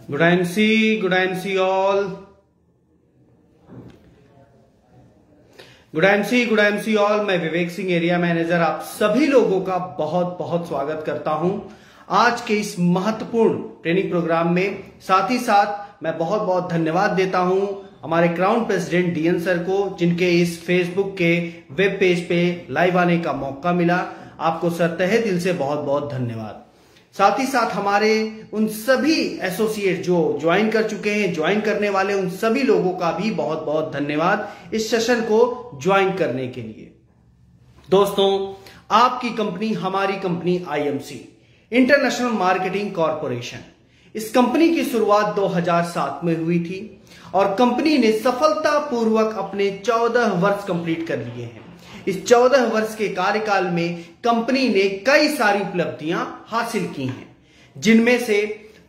Good MC all. Good MC all. मैं Vivek Singh, area manager, आप सभी लोगों का बहुत बहुत स्वागत करता हूं आज के इस महत्वपूर्ण ट्रेनिंग प्रोग्राम में। साथ ही साथ मैं बहुत बहुत धन्यवाद देता हूं हमारे क्राउन प्रेसिडेंट DN सर को, जिनके इस फेसबुक के वेब पेज पे लाइव आने का मौका मिला। आपको सर तहे दिल से बहुत बहुत धन्यवाद। साथ ही साथ हमारे उन सभी एसोसिएट जो ज्वाइन कर चुके हैं, ज्वाइन करने वाले उन सभी लोगों का भी बहुत बहुत धन्यवाद इस सेशन को ज्वाइन करने के लिए। दोस्तों, आपकी कंपनी, हमारी company IMC international marketing corporation, इस कंपनी की शुरुआत 2007 में हुई थी और कंपनी ने सफलतापूर्वक अपने 14 वर्ष कंप्लीट कर लिए हैं। इस 14 वर्ष के कार्यकाल में कंपनी ने कई सारी उपलब्धियां हासिल की हैं, जिनमें से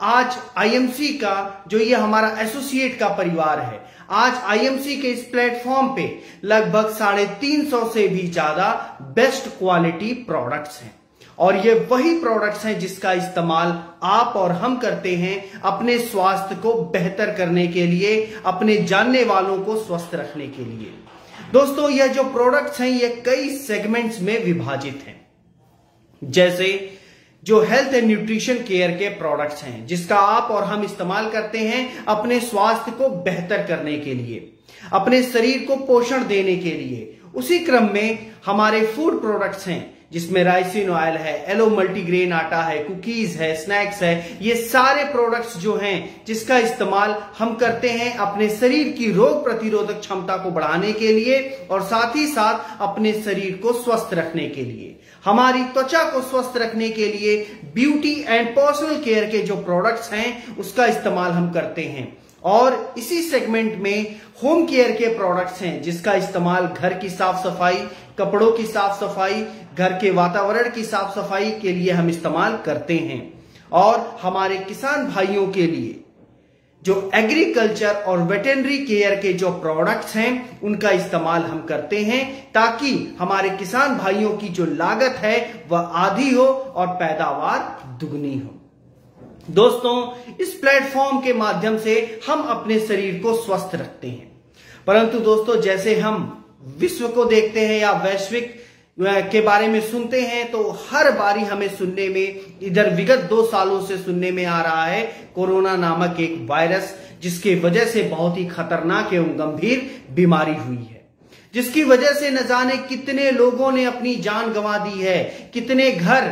आज IMC का जो ये हमारा एसोसिएट का परिवार है, आज IMC के इस प्लेटफॉर्म पे लगभग 350 से भी ज्यादा बेस्ट क्वालिटी प्रोडक्ट्स हैं। और ये वही प्रोडक्ट्स हैं जिसका इस्तेमाल आप और हम करते हैं अपने स्वास्थ्य को बेहतर करने के लिए, अपने जानने वालों को स्वस्थ रखने के लिए। दोस्तों, यह जो प्रोडक्ट्स हैं ये कई सेगमेंट्स में विभाजित हैं, जैसे जो हेल्थ एंड न्यूट्रिशन केयर के प्रोडक्ट्स हैं जिसका आप और हम इस्तेमाल करते हैं अपने स्वास्थ्य को बेहतर करने के लिए, अपने शरीर को पोषण देने के लिए। उसी क्रम में हमारे फूड प्रोडक्ट्स हैं जिसमें राइसिन ऑयल है, एलो मल्टीग्रेन आटा है, कुकीज है, स्नैक्स है। ये सारे प्रोडक्ट्स जो हैं जिसका इस्तेमाल हम करते हैं अपने शरीर की रोग प्रतिरोधक क्षमता को बढ़ाने के लिए और साथ ही साथ अपने शरीर को स्वस्थ रखने के लिए, हमारी त्वचा को स्वस्थ रखने के लिए ब्यूटी एंड पर्सनल केयर के जो प्रोडक्ट्स हैं उसका इस्तेमाल हम करते हैं। और इसी सेगमेंट में होम केयर के प्रोडक्ट्स हैं जिसका इस्तेमाल घर की साफ सफाई, कपड़ों की साफ सफाई, घर के वातावरण की साफ सफाई के लिए हम इस्तेमाल करते हैं। और हमारे किसान भाइयों के लिए जो एग्रीकल्चर और वेटरनरी केयर के जो प्रोडक्ट्स हैं उनका इस्तेमाल हम करते हैं, ताकि हमारे किसान भाइयों की जो लागत है वह आधी हो और पैदावार दुगनी हो। दोस्तों, इस प्लेटफॉर्म के माध्यम से हम अपने शरीर को स्वस्थ रखते हैं। परंतु दोस्तों, जैसे हम विश्व को देखते हैं या वैश्विक के बारे में सुनते हैं तो हर बारी हमें सुनने में, इधर विगत 2 सालों से सुनने में आ रहा है कोरोना नामक एक वायरस, जिसकी वजह से बहुत ही खतरनाक एवं गंभीर बीमारी हुई है, जिसकी वजह से न जाने कितने लोगों ने अपनी जान गंवा दी है, कितने घर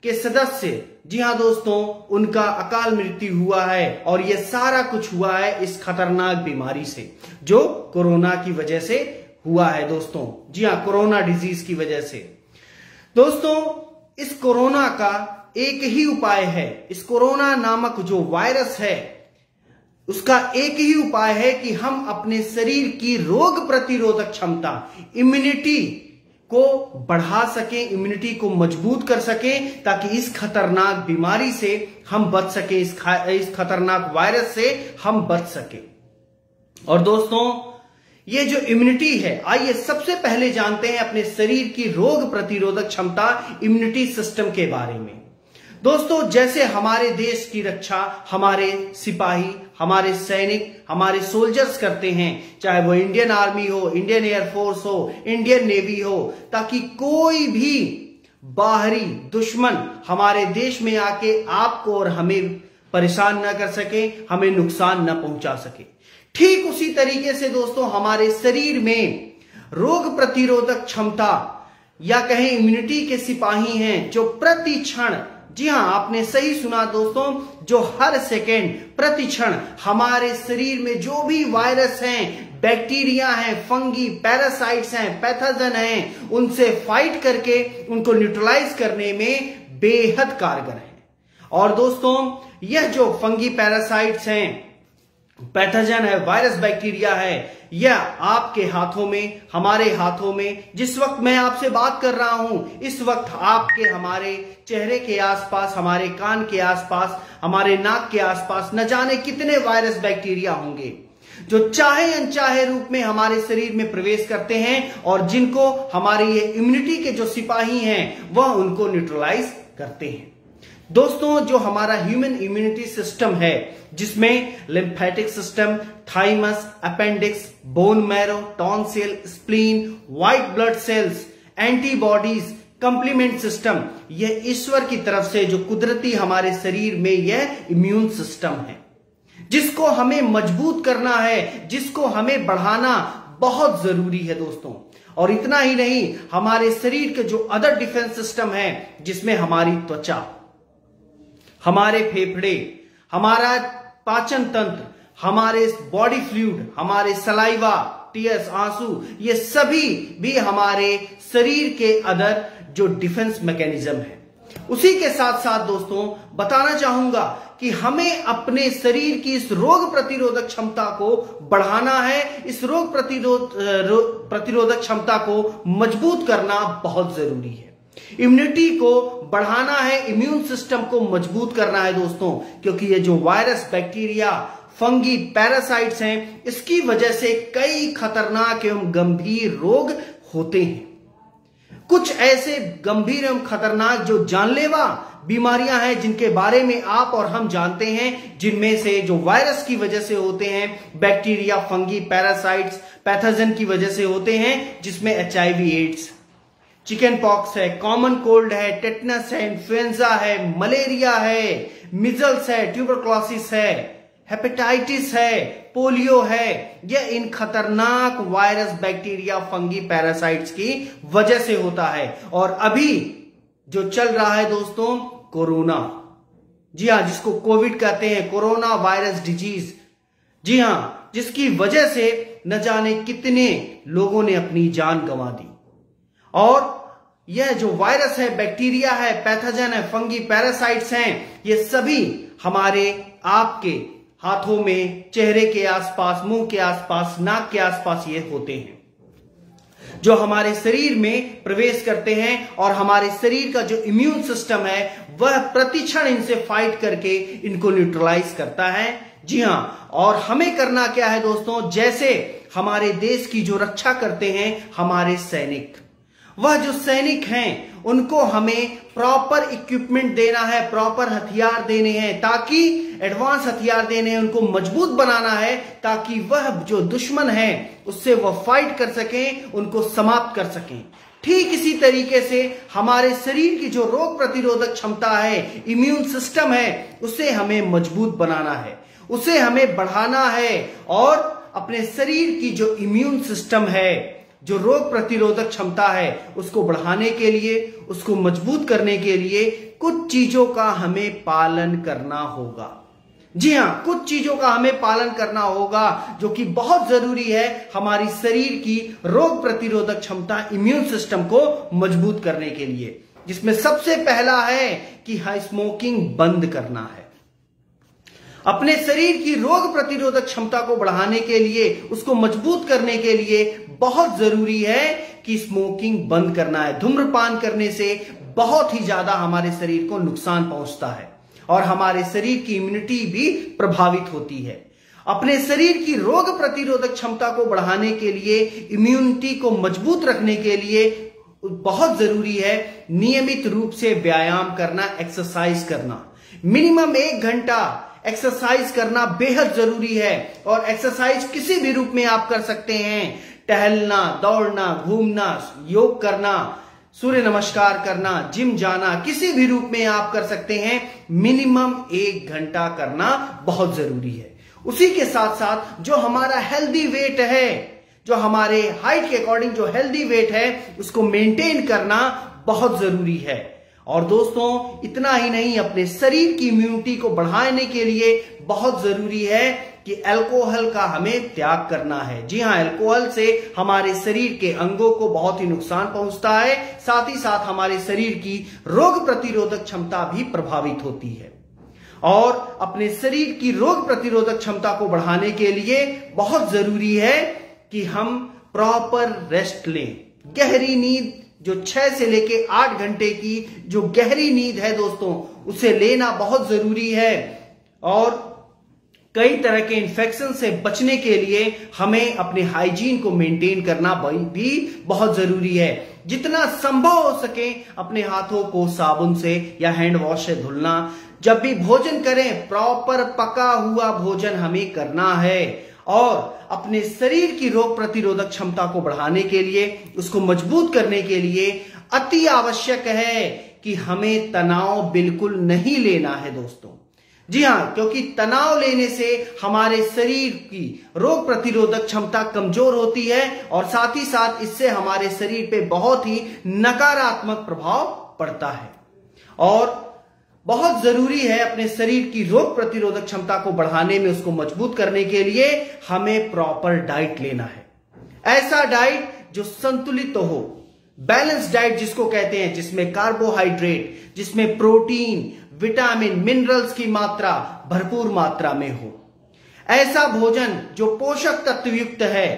के सदस्य, जी हां दोस्तों, उनका अकाल मृत्यु हुआ है। और यह सारा कुछ हुआ है इस खतरनाक बीमारी से जो कोरोना की वजह से हुआ है दोस्तों। जी हां, कोरोना डिजीज की वजह से। दोस्तों, इस कोरोना का एक ही उपाय है, इस कोरोना नामक जो वायरस है उसका एक ही उपाय है कि हम अपने शरीर की रोग प्रतिरोधक क्षमता, इम्यूनिटी को बढ़ा सकें, इम्यूनिटी को मजबूत कर सकें, ताकि इस खतरनाक बीमारी से हम बच सकें, इस खतरनाक वायरस से हम बच सकें। और दोस्तों, ये जो इम्यूनिटी है, आइए सबसे पहले जानते हैं अपने शरीर की रोग प्रतिरोधक क्षमता, इम्यूनिटी सिस्टम के बारे में। दोस्तों, जैसे हमारे देश की रक्षा हमारे सिपाही, हमारे सैनिक, हमारे सोल्जर्स करते हैं, चाहे वो इंडियन आर्मी हो, इंडियन एयरफोर्स हो, इंडियन नेवी हो, ताकि कोई भी बाहरी दुश्मन हमारे देश में आके आपको और हमें परेशान न कर सके, हमें नुकसान न पहुंचा सके। ठीक उसी तरीके से दोस्तों, हमारे शरीर में रोग प्रतिरोधक क्षमता या कहें इम्यूनिटी के सिपाही हैं जो प्रति क्षण, जी हां, आपने सही सुना दोस्तों, जो हर सेकेंड प्रति क्षण हमारे शरीर में जो भी वायरस हैं, बैक्टीरिया हैं, फंगी, पैरासाइट्स हैं, पैथोजन हैं, उनसे फाइट करके उनको न्यूट्रलाइज करने में बेहद कारगर है। और दोस्तों, यह जो फंगी, पैरासाइट्स हैं, पैथोजन है, वायरस, बैक्टीरिया है, यह आपके हाथों में, हमारे हाथों में, जिस वक्त मैं आपसे बात कर रहा हूं इस वक्त आपके, हमारे चेहरे के आसपास, हमारे कान के आसपास, हमारे नाक के आसपास न जाने कितने वायरस, बैक्टीरिया होंगे जो चाहे अनचाहे रूप में हमारे शरीर में प्रवेश करते हैं और जिनको हमारे ये इम्यूनिटी के जो सिपाही हैं वह उनको न्यूट्रलाइज करते हैं। दोस्तों, जो हमारा ह्यूमन इम्यूनिटी सिस्टम है, जिसमें lymphatic system, thymus, appendix, bone marrow, tonsil, spleen, white blood cells, antibodies, complement system, यह ईश्वर की तरफ से जो कुदरती हमारे शरीर में यह इम्यून सिस्टम है, जिसको हमें मजबूत करना है, जिसको हमें बढ़ाना बहुत जरूरी है दोस्तों। और इतना ही नहीं, हमारे शरीर के जो अदर डिफेंस सिस्टम है, जिसमें हमारी त्वचा, हमारे फेफड़े, हमारा पाचन तंत्र, हमारे बॉडी फ्लूइड, हमारे सलाइवा, टीयर्स, आंसू, ये सभी भी हमारे शरीर के अदर जो डिफेंस मैकेनिज्म है। उसी के साथ साथ दोस्तों बताना चाहूंगा कि हमें अपने शरीर की इस रोग प्रतिरोधक क्षमता को बढ़ाना है, इस रोग प्रतिरोधक क्षमता को मजबूत करना बहुत जरूरी है। इम्यूनिटी को बढ़ाना है, इम्यून सिस्टम को मजबूत करना है दोस्तों, क्योंकि ये जो वायरस, बैक्टीरिया, फंगी, पैरासाइट्स हैं, इसकी वजह से कई खतरनाक एवं गंभीर रोग होते हैं। कुछ ऐसे गंभीर एवं खतरनाक जो जानलेवा बीमारियां हैं, जिनके बारे में आप और हम जानते हैं, जिनमें से जो वायरस की वजह से होते हैं, बैक्टीरिया, फंगी, पैरासाइट्स, पैथोजन की वजह से होते हैं, जिसमें HIV, एड्स, चिकन पॉक्स है, कॉमन कोल्ड है, टेटनस है, इन्फ्लुएंजा है, मलेरिया है, मिजल्स है, ट्यूबरक्लोसिस है, हेपेटाइटिस है, पोलियो है। यह इन खतरनाक वायरस, बैक्टीरिया, फंगी, पैरासाइट्स की वजह से होता है। और अभी जो चल रहा है दोस्तों, कोरोना, जी हां, जिसको कोविड कहते हैं, कोरोना वायरस डिजीज, जी हां, जिसकी वजह से न जाने कितने लोगों ने अपनी जान गंवा दी। और यह जो वायरस है, बैक्टीरिया है, पैथोजन है, फंगी, पैरासाइट्स हैं, ये सभी हमारे आपके हाथों में, चेहरे के आसपास, मुंह के आसपास, नाक के आसपास ये होते हैं, जो हमारे शरीर में प्रवेश करते हैं। और हमारे शरीर का जो इम्यून सिस्टम है, वह प्रतिक्षण इनसे फाइट करके इनको न्यूट्रलाइज करता है। जी हां, और हमें करना क्या है दोस्तों, जैसे हमारे देश की जो रक्षा करते हैं हमारे सैनिक, वह जो सैनिक हैं, उनको हमें प्रॉपर इक्विपमेंट देना है, प्रॉपर हथियार देने हैं, ताकि एडवांस हथियार देने हैं, उनको मजबूत बनाना है, ताकि वह जो दुश्मन है उससे वह फाइट कर सकें, उनको समाप्त कर सकें। ठीक इसी तरीके से हमारे शरीर की जो रोग प्रतिरोधक क्षमता है, इम्यून सिस्टम है, उसे हमें मजबूत बनाना है, उसे हमें बढ़ाना है। और अपने शरीर की जो इम्यून सिस्टम है, जो रोग प्रतिरोधक क्षमता है, उसको बढ़ाने के लिए, उसको मजबूत करने के लिए कुछ चीजों का हमें पालन करना होगा। जी हां, कुछ चीजों का हमें पालन करना होगा, जो कि बहुत जरूरी है हमारी शरीर की रोग प्रतिरोधक क्षमता, इम्यून सिस्टम को मजबूत करने के लिए। जिसमें सबसे पहला है कि स्मोकिंग बंद करना है। अपने शरीर की रोग प्रतिरोधक क्षमता को बढ़ाने के लिए, उसको मजबूत करने के लिए बहुत जरूरी है कि स्मोकिंग बंद करना है। धूम्रपान करने से बहुत ही ज्यादा हमारे शरीर को नुकसान पहुंचता है और हमारे शरीर की इम्यूनिटी भी प्रभावित होती है। अपने शरीर की रोग प्रतिरोधक क्षमता को बढ़ाने के लिए, इम्यूनिटी को मजबूत रखने के लिए बहुत जरूरी है नियमित रूप से व्यायाम करना, एक्सरसाइज करना। मिनिमम 1 घंटा एक्सरसाइज करना बेहद जरूरी है। और एक्सरसाइज किसी भी रूप में आप कर सकते हैं, टहलना, दौड़ना, घूमना, योग करना, सूर्य नमस्कार करना, जिम जाना, किसी भी रूप में आप कर सकते हैं। मिनिमम 1 घंटा करना बहुत जरूरी है। उसी के साथ साथ जो हमारा हेल्दी वेट है, जो हमारे हाइट के अकॉर्डिंग जो हेल्दी वेट है, उसको मेंटेन करना बहुत जरूरी है। और दोस्तों इतना ही नहीं, अपने शरीर की इम्यूनिटी को बढ़ाने के लिए बहुत जरूरी है कि अल्कोहल का हमें त्याग करना है। जी हां, अल्कोहल से हमारे शरीर के अंगों को बहुत ही नुकसान पहुंचता है, साथ ही साथ हमारे शरीर की रोग प्रतिरोधक क्षमता भी प्रभावित होती है। और अपने शरीर की रोग प्रतिरोधक क्षमता को बढ़ाने के लिए बहुत जरूरी है कि हम प्रॉपर रेस्ट लें। गहरी नींद, जो 6 से लेके 8 घंटे की जो गहरी नींद है दोस्तों, उसे लेना बहुत जरूरी है। और कई तरह के इन्फेक्शन से बचने के लिए हमें अपने हाइजीन को मेंटेन करना भी बहुत जरूरी है। जितना संभव हो सके अपने हाथों को साबुन से या हैंड वॉश से धुलना। जब भी भोजन करें प्रॉपर पका हुआ भोजन हमें करना है और अपने शरीर की रोग प्रतिरोधक क्षमता को बढ़ाने के लिए, उसको मजबूत करने के लिए अति आवश्यक है कि हमें तनाव बिल्कुल नहीं लेना है दोस्तों। जी हां, क्योंकि तनाव लेने से हमारे शरीर की रोग प्रतिरोधक क्षमता कमजोर होती है और साथ ही साथ इससे हमारे शरीर पे बहुत ही नकारात्मक प्रभाव पड़ता है। और बहुत जरूरी है अपने शरीर की रोग प्रतिरोधक क्षमता को बढ़ाने में, उसको मजबूत करने के लिए हमें प्रॉपर डाइट लेना है। ऐसा डाइट जो संतुलित हो, बैलेंस डाइट जिसको कहते हैं, जिसमें कार्बोहाइड्रेट, जिसमें प्रोटीन, विटामिन, मिनरल्स की मात्रा भरपूर मात्रा में हो। ऐसा भोजन जो पोषक तत्व युक्त है।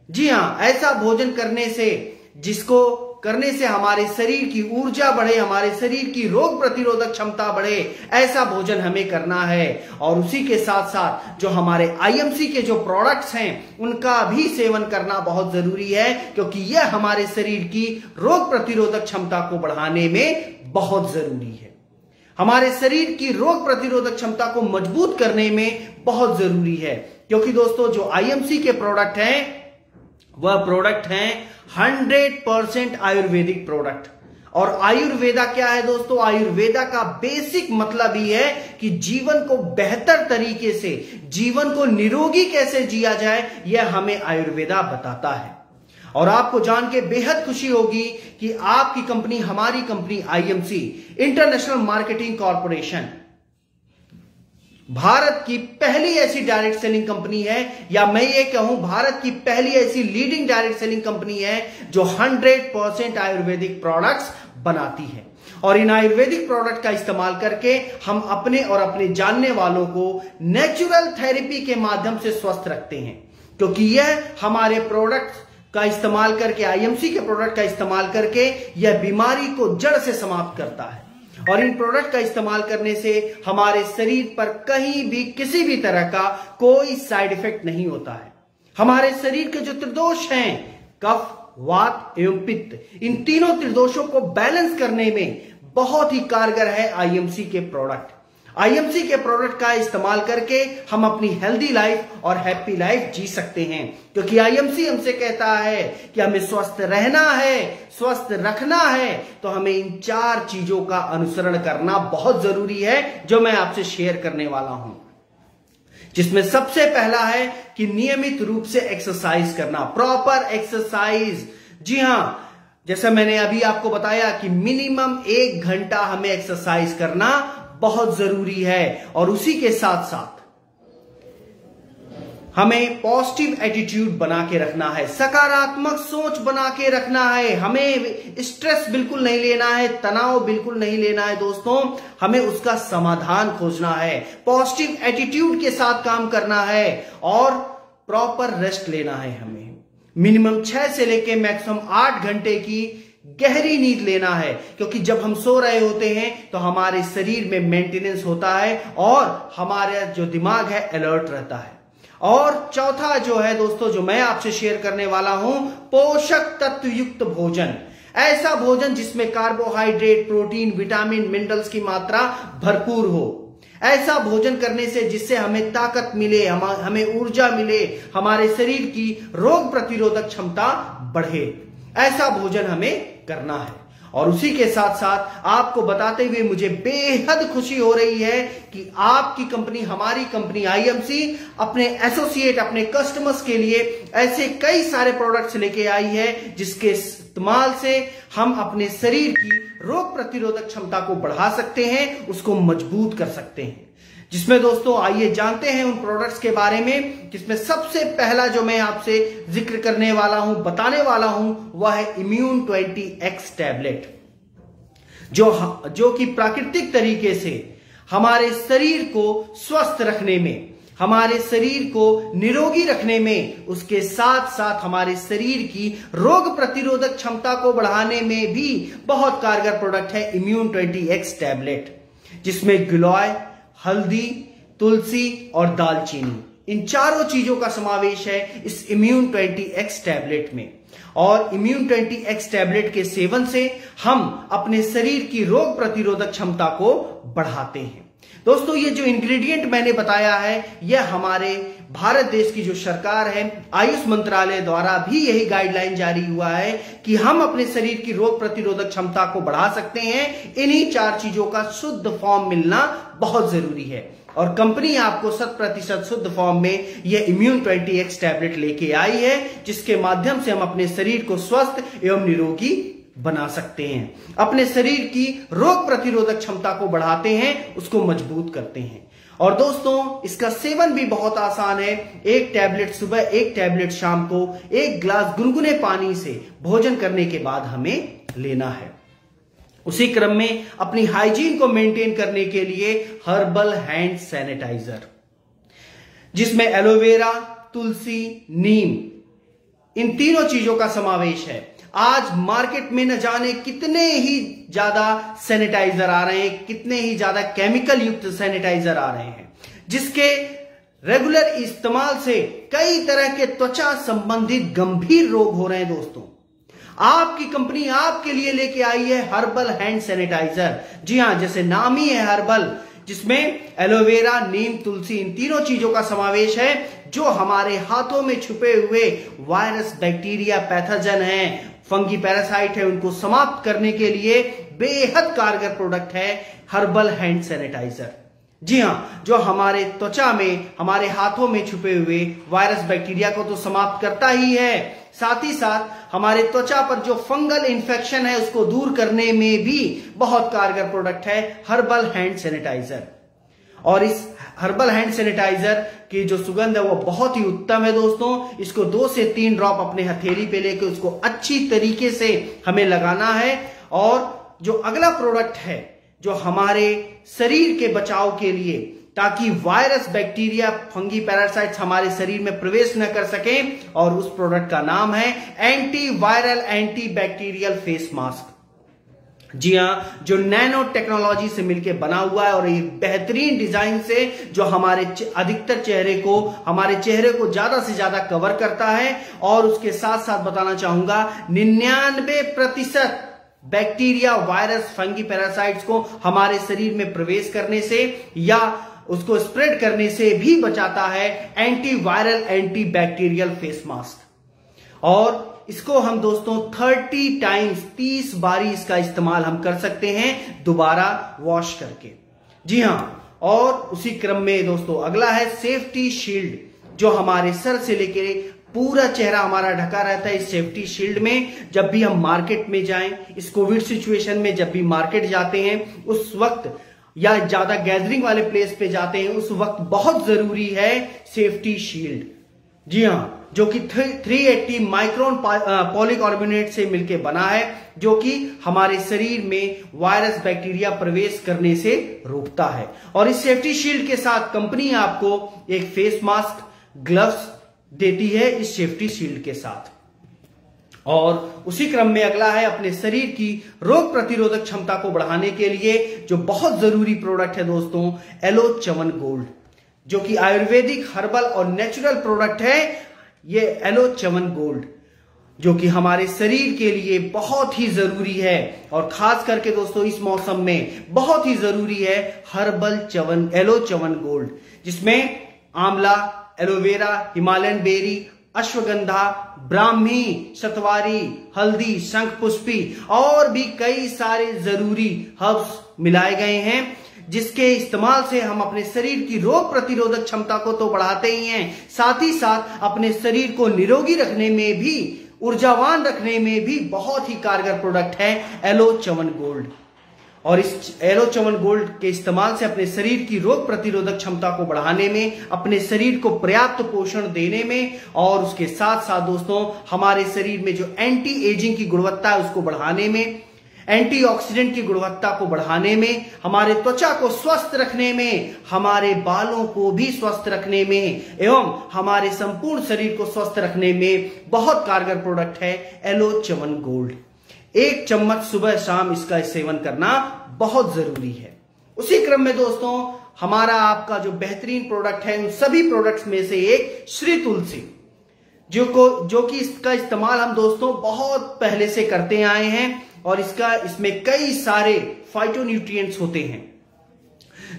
जी हां, ऐसा भोजन जिसको करने से हमारे शरीर की ऊर्जा बढ़े, हमारे शरीर की रोग प्रतिरोधक क्षमता बढ़े, ऐसा भोजन हमें करना है। और उसी के साथ साथ जो हमारे आईएमसी के जो प्रोडक्ट्स हैं उनका भी सेवन करना बहुत जरूरी है, क्योंकि यह हमारे शरीर की रोग प्रतिरोधक क्षमता को बढ़ाने में बहुत जरूरी है। हमारे शरीर की रोग प्रतिरोधक क्षमता को मजबूत करने में बहुत जरूरी है, क्योंकि दोस्तों जो आईएमसी के प्रोडक्ट हैं वह प्रोडक्ट हैं 100% आयुर्वेदिक प्रोडक्ट। और आयुर्वेदा क्या है दोस्तों? आयुर्वेदा का बेसिक मतलब ही है कि जीवन को बेहतर तरीके से, जीवन को निरोगी कैसे जिया जाए, यह हमें आयुर्वेदा बताता है। और आपको जान के बेहद खुशी होगी कि आपकी कंपनी, हमारी company IMC international marketing corporation Bharat की पहली ऐसी डायरेक्ट सेलिंग कंपनी है, या मैं ये कहूं भारत की पहली ऐसी लीडिंग डायरेक्ट सेलिंग कंपनी है जो 100% आयुर्वेदिक प्रोडक्ट्स बनाती है। और इन आयुर्वेदिक प्रोडक्ट का इस्तेमाल करके हम अपने और अपने जानने वालों को नेचुरल थेरेपी के माध्यम से स्वस्थ रखते हैं, क्योंकि यह हमारे प्रोडक्ट का इस्तेमाल करके, आईएमसी के प्रोडक्ट का इस्तेमाल करके यह बीमारी को जड़ से समाप्त करता है। और इन प्रोडक्ट का इस्तेमाल करने से हमारे शरीर पर कहीं भी किसी भी तरह का कोई साइड इफेक्ट नहीं होता है। हमारे शरीर के जो त्रिदोष हैं, कफ, वात एवं पित्त, इन तीनों त्रिदोषों को बैलेंस करने में बहुत ही कारगर है आईएमसी के प्रोडक्ट। आईएमसी के प्रोडक्ट का इस्तेमाल करके हम अपनी हेल्दी लाइफ और हैप्पी लाइफ जी सकते हैं, क्योंकि आईएमसी हमसे कहता है कि हमें स्वस्थ रहना है, स्वस्थ रखना है, तो हमें इन 4 चीजों का अनुसरण करना बहुत जरूरी है, जो मैं आपसे शेयर करने वाला हूं। जिसमें सबसे पहला है कि नियमित रूप से एक्सरसाइज करना, प्रॉपर एक्सरसाइज। जी हां, जैसा मैंने अभी आपको बताया कि मिनिमम 1 घंटा हमें एक्सरसाइज करना बहुत जरूरी है। और उसी के साथ साथ हमें पॉजिटिव एटीट्यूड बना के रखना है, सकारात्मक सोच बना के रखना है। हमें स्ट्रेस बिल्कुल नहीं लेना है, तनाव बिल्कुल नहीं लेना है दोस्तों, हमें उसका समाधान खोजना है, पॉजिटिव एटीट्यूड के साथ काम करना है और प्रॉपर रेस्ट लेना है। हमें मिनिमम 6 से लेके मैक्सिमम 8 घंटे की गहरी नींद लेना है, क्योंकि जब हम सो रहे होते हैं तो हमारे शरीर में मेंटेनेंस होता है और हमारा जो दिमाग है अलर्ट रहता है। और चौथा जो है दोस्तों, जो मैं आपसे शेयर करने वाला हूं, पोषक तत्व युक्त भोजन। ऐसा भोजन जिसमें कार्बोहाइड्रेट, प्रोटीन, विटामिन, मिनरल्स की मात्रा भरपूर हो। ऐसा भोजन करने से जिससे हमें ताकत मिले, हमें ऊर्जा मिले, हमारे शरीर की रोग प्रतिरोधक क्षमता बढ़े, ऐसा भोजन हमें करना है। और उसी के साथ साथ आपको बताते हुए मुझे बेहद खुशी हो रही है कि आपकी कंपनी, हमारी कंपनी आईएमसी अपने एसोसिएट, अपने कस्टमर्स के लिए ऐसे कई सारे प्रोडक्ट्स लेके आई है जिसके इस्तेमाल से हम अपने शरीर की रोग प्रतिरोधक क्षमता को बढ़ा सकते हैं, उसको मजबूत कर सकते हैं। जिसमें दोस्तों आइए जानते हैं उन प्रोडक्ट्स के बारे में, जिसमें सबसे पहला जो मैं आपसे जिक्र करने वाला हूं, बताने वाला हूं, वह है इम्यून 20X टैबलेट, जो कि प्राकृतिक तरीके से हमारे शरीर को स्वस्थ रखने में, हमारे शरीर को निरोगी रखने में, उसके साथ साथ हमारे शरीर की रोग प्रतिरोधक क्षमता को बढ़ाने में भी बहुत कारगर प्रोडक्ट है इम्यून 20X टैबलेट, जिसमें गिलोय, हल्दी, तुलसी और दालचीनी, इन चारों चीजों का समावेश है इस इम्यून 20X टैबलेट में। और इम्यून 20X टैबलेट के सेवन से हम अपने शरीर की रोग प्रतिरोधक क्षमता को बढ़ाते हैं। दोस्तों, ये जो इंग्रेडिएंट मैंने बताया है, यह हमारे भारत देश की जो सरकार है, आयुष मंत्रालय द्वारा भी यही गाइडलाइन जारी हुआ है कि हम अपने शरीर की रोग प्रतिरोधक क्षमता को बढ़ा सकते हैं। इन्हीं 4 चीजों का शुद्ध फॉर्म मिलना बहुत जरूरी है और कंपनी आपको 100% शुद्ध फॉर्म में यह इम्यून 20X टैबलेट लेके आई है, जिसके माध्यम से हम अपने शरीर को स्वस्थ एवं निरोगी बना सकते हैं, अपने शरीर की रोग प्रतिरोधक क्षमता को बढ़ाते हैं, उसको मजबूत करते हैं। और दोस्तों, इसका सेवन भी बहुत आसान है। 1 टैबलेट सुबह, 1 टैबलेट शाम को 1 गिलास गुनगुने पानी से भोजन करने के बाद हमें लेना है। उसी क्रम में अपनी हाइजीन को मेंटेन करने के लिए हर्बल हैंड सैनिटाइजर, जिसमें एलोवेरा, तुलसी, नीम, इन तीनों चीजों का समावेश है। आज मार्केट में न जाने कितने ही ज्यादा सैनिटाइजर आ रहे हैं, कितने ही ज्यादा केमिकल युक्त सैनिटाइजर आ रहे हैं, जिसके रेगुलर इस्तेमाल से कई तरह के त्वचा संबंधित गंभीर रोग हो रहे हैं। दोस्तों, आपकी कंपनी आपके लिए लेके आई है हर्बल हैंड सैनिटाइजर। जी हां, जैसे नाम ही है हर्बल, जिसमें एलोवेरा, नीम, तुलसी, इन तीनों चीजों का समावेश है, जो हमारे हाथों में छुपे हुए वायरस, बैक्टीरिया, पैथोजन है, फंगी, पैरासाइट है, उनको समाप्त करने के लिए बेहद कारगर प्रोडक्ट है हर्बल हैंड सैनिटाइजर। जी हां, जो हमारे त्वचा में, हमारे हाथों में छुपे हुए वायरस, बैक्टीरिया को तो समाप्त करता ही है, साथ ही साथ हमारे त्वचा पर जो फंगल इन्फेक्शन है उसको दूर करने में भी बहुत कारगर प्रोडक्ट है हर्बल हैंड सैनिटाइजर। और इस हर्बल हैंड सैनिटाइजर की जो सुगंध है वो बहुत ही उत्तम है। दोस्तों, इसको 2 से 3 ड्रॉप अपने हथेली पे लेकर उसको अच्छी तरीके से हमें लगाना है। और जो अगला प्रोडक्ट है, जो हमारे शरीर के बचाव के लिए, ताकि वायरस, बैक्टीरिया, फंगी, पैरासाइट्स हमारे शरीर में प्रवेश न कर सके, और उस प्रोडक्ट का नाम है anti viral anti bacterial face mask. जी हां, जो नैनो टेक्नोलॉजी से मिलकर बना हुआ है और एक बेहतरीन डिजाइन से, जो हमारे अधिकतर हमारे चेहरे को ज्यादा से ज्यादा कवर करता है। और उसके साथ साथ बताना चाहूंगा, 99% बैक्टीरिया, वायरस, फंगी, पैरासाइट्स को हमारे शरीर में प्रवेश करने से या उसको स्प्रेड करने से भी बचाता है anti viral anti bacterial face mask. और इसको हम दोस्तों 30 टाइम्स, 30 बारी इसका इस्तेमाल हम कर सकते हैं दोबारा वॉश करके। जी हां, और उसी क्रम में दोस्तों अगला है सेफ्टी शील्ड, जो हमारे सर से लेकर पूरा चेहरा हमारा ढका रहता है। इस सेफ्टी शील्ड में जब भी हम मार्केट में जाएं, इस कोविड सिचुएशन में जब भी मार्केट जाते हैं, उस वक्त या ज्यादा गैदरिंग वाले प्लेस पे जाते हैं, उस वक्त बहुत जरूरी है सेफ्टी शील्ड। जी हां, जो कि 380 माइक्रोन पॉलीकार्बोनेट से मिलकर बना है, जो कि हमारे शरीर में वायरस, बैक्टीरिया प्रवेश करने से रोकता है। और इस सेफ्टी शील्ड के साथ कंपनी आपको एक फेस मास्क, ग्लव्स देती है इस सेफ्टी शील्ड के साथ। और उसी क्रम में अगला है अपने शरीर की रोग प्रतिरोधक क्षमता को बढ़ाने के लिए जो बहुत जरूरी प्रोडक्ट है दोस्तों, एलो च्यवन गोल्ड, जो कि आयुर्वेदिक, हर्बल और नेचुरल प्रोडक्ट है। ये एलो च्यवन गोल्ड जो कि हमारे शरीर के लिए बहुत ही जरूरी है, और खास करके दोस्तों इस मौसम में बहुत ही जरूरी है herbal Chyawan, aloe Chyawan gold, जिसमें आंवला, aloe vera, Himalayan berry, ashwagandha, Brahmi, Shatavari, हल्दी, शंखपुष्पी और भी कई सारे जरूरी हर्ब्स मिलाए गए हैं, जिसके इस्तेमाल से हम अपने शरीर की रोग प्रतिरोधक क्षमता को तो बढ़ाते ही हैं, साथ ही साथ अपने शरीर को निरोगी रखने में भी, ऊर्जावान रखने में भी बहुत ही कारगर प्रोडक्ट है एलो च्यवन गोल्ड। और इस एलो च्यवन गोल्ड के इस्तेमाल से अपने शरीर की रोग प्रतिरोधक क्षमता को बढ़ाने में, अपने शरीर को पर्याप्त पोषण देने में, और उसके साथ साथ दोस्तों हमारे शरीर में जो एंटी एजिंग की गुणवत्ता है उसको बढ़ाने में, एंटीऑक्सीडेंट की गुणवत्ता को बढ़ाने में, हमारे त्वचा को स्वस्थ रखने में, हमारे बालों को भी स्वस्थ रखने में एवं हमारे संपूर्ण शरीर को स्वस्थ रखने में बहुत कारगर प्रोडक्ट है एलो च्यवन गोल्ड। 1 चम्मच सुबह शाम इसका सेवन करना बहुत जरूरी है। उसी क्रम में दोस्तों हमारा आपका जो बेहतरीन प्रोडक्ट है, उन सभी प्रोडक्ट्स में से एक श्री तुलसी, जो कि इसका इस्तेमाल हम दोस्तों बहुत पहले से करते आए हैं और इसमें कई सारे फाइटोन्यूट्रिएंट्स होते हैं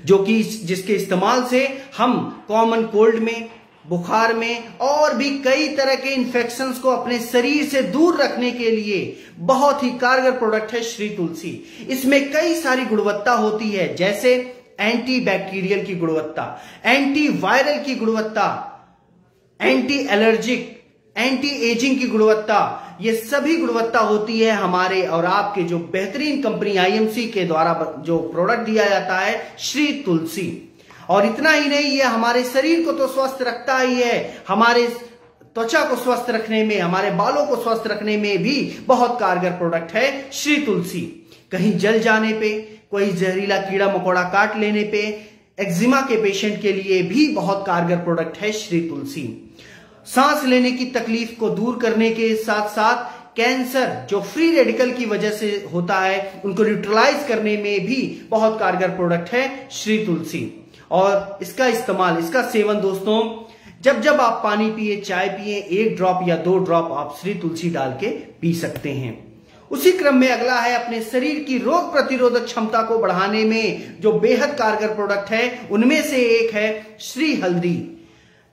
जो कि जिसके इस्तेमाल से हम कॉमन कोल्ड में, बुखार में और भी कई तरह के इन्फेक्शंस को अपने शरीर से दूर रखने के लिए बहुत ही कारगर प्रोडक्ट है श्री तुलसी। इसमें कई सारी गुणवत्ता होती है, जैसे एंटी बैक्टीरियल की गुणवत्ता, एंटी वायरल की गुणवत्ता, एंटी एलर्जिक, एंटी एजिंग की गुणवत्ता। ये सभी गुणवत्ता होती है हमारे और आपके जो बेहतरीन कंपनी आईएमसी के द्वारा जो प्रोडक्ट दिया जाता है श्री तुलसी। और इतना ही नहीं, ये हमारे शरीर को तो स्वस्थ रखता ही है, हमारे त्वचा को स्वस्थ रखने में, हमारे बालों को स्वस्थ रखने में भी बहुत कारगर प्रोडक्ट है श्री तुलसी। कहीं जल जाने पे, कोई जहरीला कीड़ा मकोड़ा काट लेने पे, एक्जिमा के पेशेंट के लिए भी बहुत कारगर प्रोडक्ट है श्री तुलसी। सांस लेने की तकलीफ को दूर करने के साथ साथ कैंसर जो फ्री रेडिकल की वजह से होता है उनको न्यूट्रलाइज करने में भी बहुत कारगर प्रोडक्ट है श्री तुलसी। और इसका इस्तेमाल, इसका सेवन दोस्तों, जब जब आप पानी पिए, चाय पिए, 1 ड्रॉप या 2 ड्रॉप आप श्री तुलसी डाल के पी सकते हैं। उसी क्रम में अगला है अपने शरीर की रोग प्रतिरोधक क्षमता को बढ़ाने में जो बेहद कारगर प्रोडक्ट है, उनमें से एक है श्री हल्दी।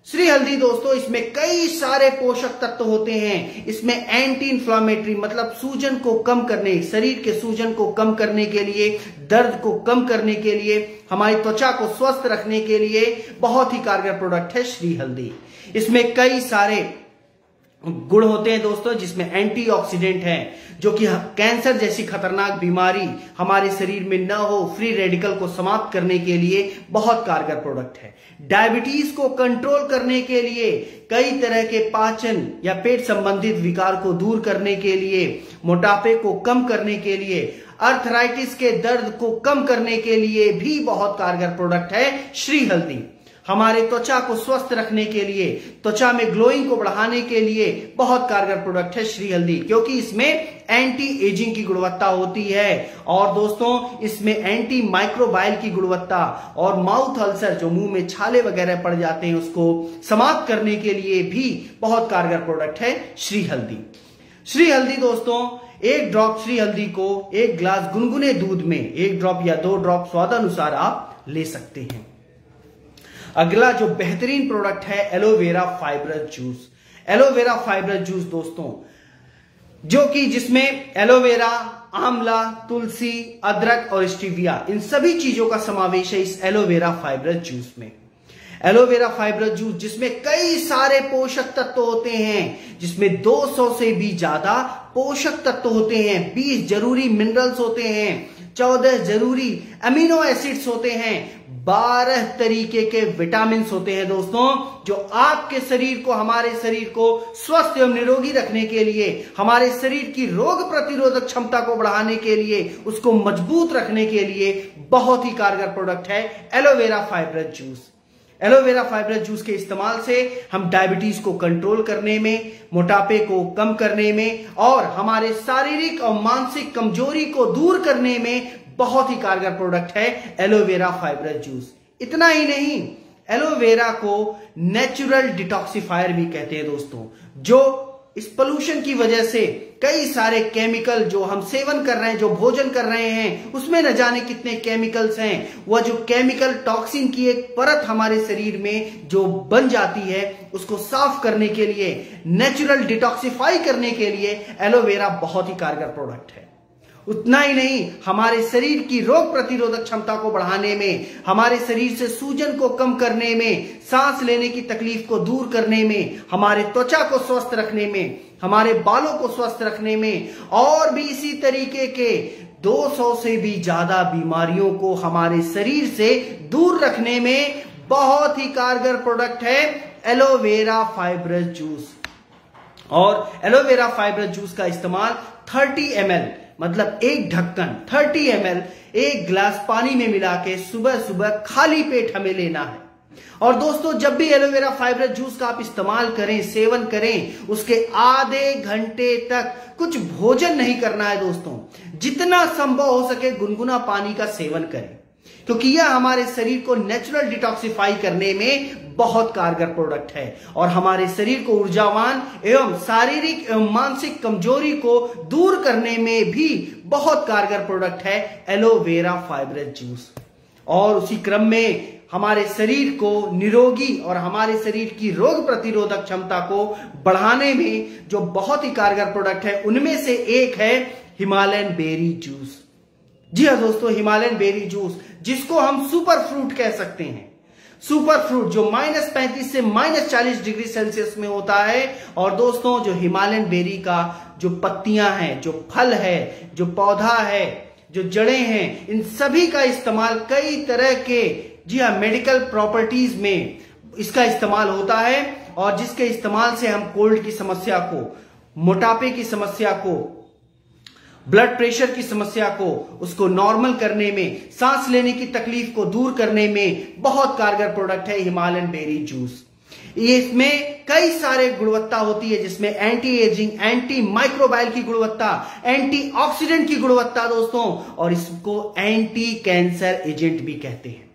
श्री हल्दी दोस्तों, इसमें कई सारे पोषक तत्व होते हैं। इसमें एंटी इंफ्लेमेटरी मतलब सूजन को कम करने, शरीर के सूजन को कम करने के लिए, दर्द को कम करने के लिए, हमारी त्वचा को स्वस्थ रखने के लिए बहुत ही कारगर प्रोडक्ट है श्री हल्दी। इसमें कई सारे गुण होते हैं दोस्तों, जिसमें एंटीऑक्सीडेंट हैं जो कि कैंसर जैसी खतरनाक बीमारी हमारे शरीर में न हो, फ्री रेडिकल को समाप्त करने के लिए बहुत कारगर प्रोडक्ट है। डायबिटीज को कंट्रोल करने के लिए, कई तरह के पाचन या पेट संबंधित विकार को दूर करने के लिए, मोटापे को कम करने के लिए, अर्थराइटिस के दर्द को कम करने के लिए भी बहुत कारगर प्रोडक्ट है श्री हल्दी। हमारे त्वचा को स्वस्थ रखने के लिए, त्वचा में ग्लोइंग को बढ़ाने के लिए बहुत कारगर प्रोडक्ट है श्री हल्दी, क्योंकि इसमें एंटी एजिंग की गुणवत्ता होती है। और दोस्तों, इसमें एंटी माइक्रोबाइल की गुणवत्ता और माउथ अल्सर जो मुंह में छाले वगैरह पड़ जाते हैं उसको समाप्त करने के लिए भी बहुत कारगर प्रोडक्ट है श्री हल्दी। श्री हल्दी दोस्तों, 1 ड्रॉप श्री हल्दी को 1 ग्लास गुनगुने दूध में 1 ड्रॉप या 2 ड्रॉप स्वादानुसार आप ले सकते हैं। अगला जो बेहतरीन प्रोडक्ट है aloe vera fibrous juice. Aloe vera fibrous juice दोस्तों, जो कि जिसमें एलोवेरा, आंवला, तुलसी, अदरक और स्टीविया, इन सभी चीजों का समावेश है इस एलोवेरा फाइब्रस जूस में। एलोवेरा फाइब्रस जूस जिसमें कई सारे पोषक तत्व होते हैं, जिसमें 200 से भी ज्यादा पोषक तत्व होते हैं, 20 जरूरी मिनरल्स होते हैं, 14 जरूरी अमीनो एसिड्स होते हैं, 12 तरीके के विटामिन होते हैं दोस्तों, जो आपके शरीर को, हमारे शरीर को स्वस्थ एवं निरोगी रखने के लिए, हमारे शरीर की रोग प्रतिरोधक क्षमता को बढ़ाने के लिए, उसको मजबूत रखने के लिए बहुत ही कारगर प्रोडक्ट है aloe vera fibrous juice. Aloe vera fibrous juice के इस्तेमाल से हम डायबिटीज को कंट्रोल करने में, मोटापे को कम करने में और हमारे शारीरिक और मानसिक कमजोरी को दूर करने में बहुत ही कारगर प्रोडक्ट है एलोवेरा फाइब्रस जूस। इतना ही नहीं, एलोवेरा को नेचुरल डिटॉक्सिफायर भी कहते हैं दोस्तों, जो इस पोल्यूशन की वजह से कई सारे केमिकल जो हम सेवन कर रहे हैं, जो भोजन कर रहे हैं, उसमें न जाने कितने केमिकल्स हैं, वह जो केमिकल टॉक्सिन की एक परत हमारे शरीर में जो बन जाती है, उसको साफ करने के लिए, नेचुरल डिटॉक्सिफाई करने के लिए एलोवेरा बहुत ही कारगर प्रोडक्ट है। उतना ही नहीं, हमारे शरीर की रोग प्रतिरोधक क्षमता को बढ़ाने में, हमारे शरीर से सूजन को कम करने में, सांस लेने की तकलीफ को दूर करने में, हमारे त्वचा को स्वस्थ रखने में, हमारे बालों को स्वस्थ रखने में और भी इसी तरीके के 200 से भी ज्यादा बीमारियों को हमारे शरीर से दूर रखने में बहुत ही कारगर प्रोडक्ट है एलोवेरा फाइब्रस जूस। और एलोवेरा फाइब्रस जूस का इस्तेमाल 30 ml मतलब 1 ढक्कन 30 ml 1 गिलास पानी में मिला के सुबह सुबह खाली पेट हमें लेना है। और दोस्तों, जब भी एलोवेरा फाइब्रस जूस का आप इस्तेमाल करें, सेवन करें, उसके आधे घंटे तक कुछ भोजन नहीं करना है दोस्तों। जितना संभव हो सके गुनगुना पानी का सेवन करें। क्योंकि यह हमारे शरीर को नेचुरल डिटॉक्सिफाई करने में बहुत कारगर प्रोडक्ट है और हमारे शरीर को ऊर्जावान एवं शारीरिक एवं मानसिक कमजोरी को दूर करने में भी बहुत कारगर प्रोडक्ट है एलोवेरा फाइब्रस जूस। और उसी क्रम में हमारे शरीर को निरोगी और हमारे शरीर की रोग प्रतिरोधक क्षमता को बढ़ाने में जो बहुत ही कारगर प्रोडक्ट है उनमें से एक है हिमालयन बेरी जूस। जी हाँ दोस्तों, हिमालयन बेरी जूस जिसको हम सुपर फ्रूट कह सकते हैं। सुपर फ्रूट जो -35 से -40 डिग्री सेल्सियस में होता है। और दोस्तों जो हिमालयन बेरी का जो पत्तियां हैं, जो फल है, जो पौधा है, जो जड़ें हैं, इन सभी का इस्तेमाल कई तरह के जी हाँ मेडिकल प्रॉपर्टीज में इसका इस्तेमाल होता है और जिसके इस्तेमाल से हम कोल्ड की समस्या को, मोटापे की समस्या को, ब्लड प्रेशर की समस्या को उसको नॉर्मल करने में, सांस लेने की तकलीफ को दूर करने में बहुत कारगर प्रोडक्ट है हिमालयन बेरी जूस। इसमें कई सारे गुणवत्ता होती है जिसमें एंटी एजिंग, एंटी माइक्रोबायल की गुणवत्ता, एंटी ऑक्सीडेंट की गुणवत्ता दोस्तों, और इसको एंटी कैंसर एजेंट भी कहते हैं।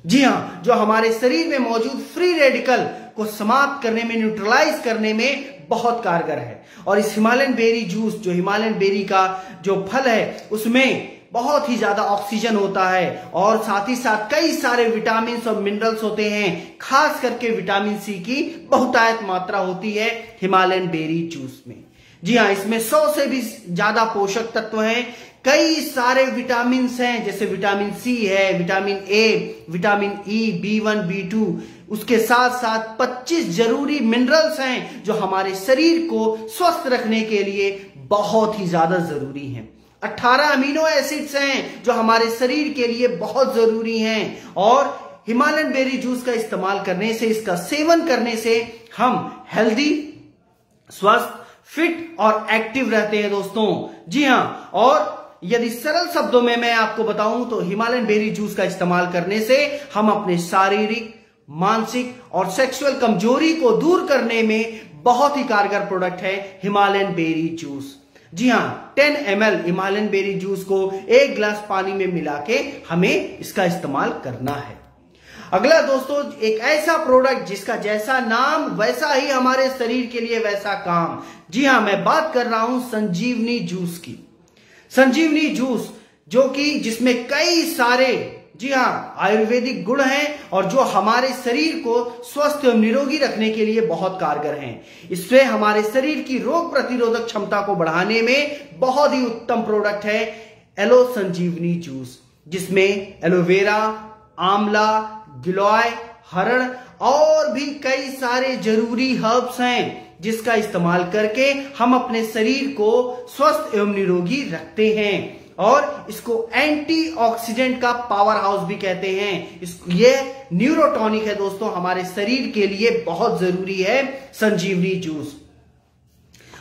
जी हाँ, जो हमारे शरीर में मौजूद फ्री रेडिकल को समाप्त करने में, न्यूट्रलाइज करने में बहुत कारगर है। और इस हिमालयन बेरी जूस, जो हिमालयन बेरी का जो फल है उसमें बहुत ही ज्यादा ऑक्सीजन होता है और साथ ही साथ कई सारे विटामिन और मिनरल्स होते हैं। खास करके विटामिन सी की बहुतायत मात्रा होती है हिमालयन बेरी जूस में। जी हाँ, इसमें 100 से भी ज्यादा पोषक तत्व हैं। कई सारे विटामिन हैं जैसे विटामिन सी है, vitamin A, vitamin E, B1, B2, उसके साथ साथ 25 जरूरी मिनरल्स हैं जो हमारे शरीर को स्वस्थ रखने के लिए बहुत ही ज्यादा जरूरी हैं। 18 अमीनो एसिड्स हैं जो हमारे शरीर के लिए बहुत जरूरी हैं। और हिमालयन बेरी जूस का इस्तेमाल करने से, इसका सेवन करने से हम हेल्दी, स्वस्थ, फिट और एक्टिव रहते हैं दोस्तों। जी हाँ, और यदि सरल शब्दों में मैं आपको बताऊं तो हिमालयन बेरी जूस का इस्तेमाल करने से हम अपने शारीरिक, मानसिक और सेक्सुअल कमजोरी को दूर करने में बहुत ही कारगर प्रोडक्ट है हिमालयन बेरी जूस। जी हाँ, 10 ml हिमालयन बेरी जूस को 1 गिलास पानी में मिला के हमें इसका इस्तेमाल करना है। अगला दोस्तों एक ऐसा प्रोडक्ट जिसका जैसा नाम वैसा ही हमारे शरीर के लिए वैसा काम। जी हाँ, मैं बात कर रहा हूं संजीवनी जूस की। संजीवनी जूस जो कि जिसमें कई सारे जी हाँ आयुर्वेदिक गुण हैं और जो हमारे शरीर को स्वस्थ एवं निरोगी रखने के लिए बहुत कारगर हैं। इससे हमारे शरीर की रोग प्रतिरोधक क्षमता को बढ़ाने में बहुत ही उत्तम प्रोडक्ट है एलो संजीवनी जूस, जिसमें एलोवेरा, आंवला, गिलोय, हरण और भी कई सारे जरूरी हर्ब्स हैं जिसका इस्तेमाल करके हम अपने शरीर को स्वस्थ एवं निरोगी रखते हैं। और इसको एंटीऑक्सीडेंट का पावर हाउस भी कहते हैं। ये न्यूरोटॉनिक है दोस्तों, हमारे शरीर के लिए बहुत जरूरी है संजीवनी जूस।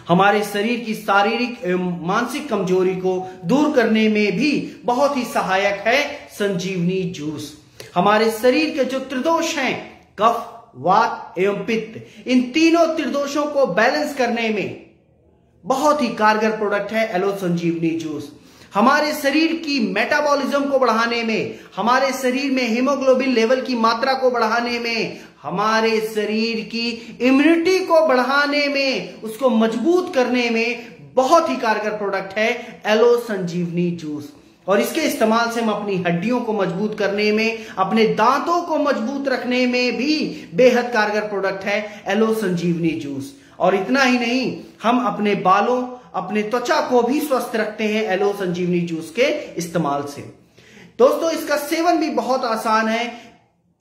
हमारे शरीर की शारीरिक एवं मानसिक कमजोरी को दूर करने में भी बहुत ही सहायक है संजीवनी जूस। हमारे शरीर के जो त्रिदोष हैं, कफ, वात एवं पित्त, इन तीनों त्रिदोषों को बैलेंस करने में बहुत ही कारगर प्रोडक्ट है एलो संजीवनी जूस। हमारे शरीर की मेटाबॉलिज्म को बढ़ाने में, हमारे शरीर में हीमोग्लोबिन लेवल की मात्रा को बढ़ाने में, हमारे शरीर की इम्यूनिटी को बढ़ाने में, उसको मजबूत करने में बहुत ही कारगर प्रोडक्ट है एलो संजीवनी जूस। और इसके इस्तेमाल से हम अपनी हड्डियों को मजबूत करने में, अपने दांतों को मजबूत रखने में भी बेहद कारगर प्रोडक्ट है एलो संजीवनी जूस। और इतना ही नहीं, हम अपने बालों, अपने त्वचा को भी स्वस्थ रखते हैं एलो संजीवनी जूस के इस्तेमाल से। दोस्तों इसका सेवन भी बहुत आसान है।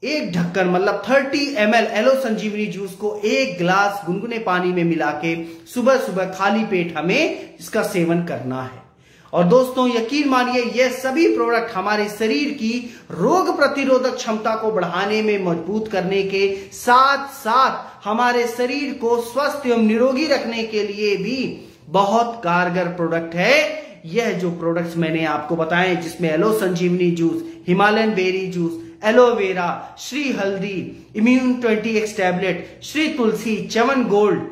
एक ढक्कन मतलब 30 ml एलो संजीवनी जूस को 1 गिलास गुनगुने पानी में मिला के सुबह सुबह खाली पेट हमें इसका सेवन करना है। और दोस्तों यकीन मानिए यह सभी प्रोडक्ट हमारे शरीर की रोग प्रतिरोधक क्षमता को बढ़ाने में मजबूत करने के साथ साथ हमारे शरीर को स्वस्थ एवं निरोगी रखने के लिए भी बहुत कारगर प्रोडक्ट है। यह जो प्रोडक्ट्स मैंने आपको बताए जिसमें aloe Sanjeevani juice, Himalayan berry juice, aloe vera, Shri Haldi, immune 20x tablet, Shri Tulsi, Chyawan gold,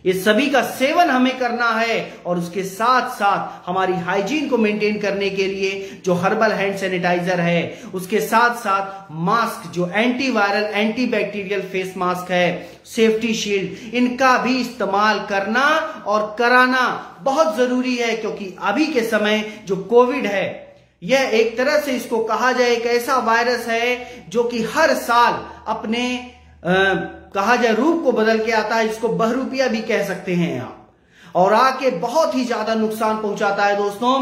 ये सभी का सेवन हमें करना है और उसके साथ साथ हमारी हाइजीन को मेंटेन करने के लिए जो हर्बल हैंड सैनिटाइजर है, उसके साथ साथ मास्क जो एंटीवायरल एंटीबैक्टीरियल फेस मास्क है, सेफ्टी शील्ड, इनका भी इस्तेमाल करना और कराना बहुत जरूरी है। क्योंकि अभी के समय जो कोविड है, यह एक तरह से इसको कहा जाए एक ऐसा वायरस है जो कि हर साल अपने कहा जाए रूप को बदल के आता है, जिसको बहरूपिया भी कह सकते हैं आप, और आके बहुत ही ज्यादा नुकसान पहुंचाता है। दोस्तों,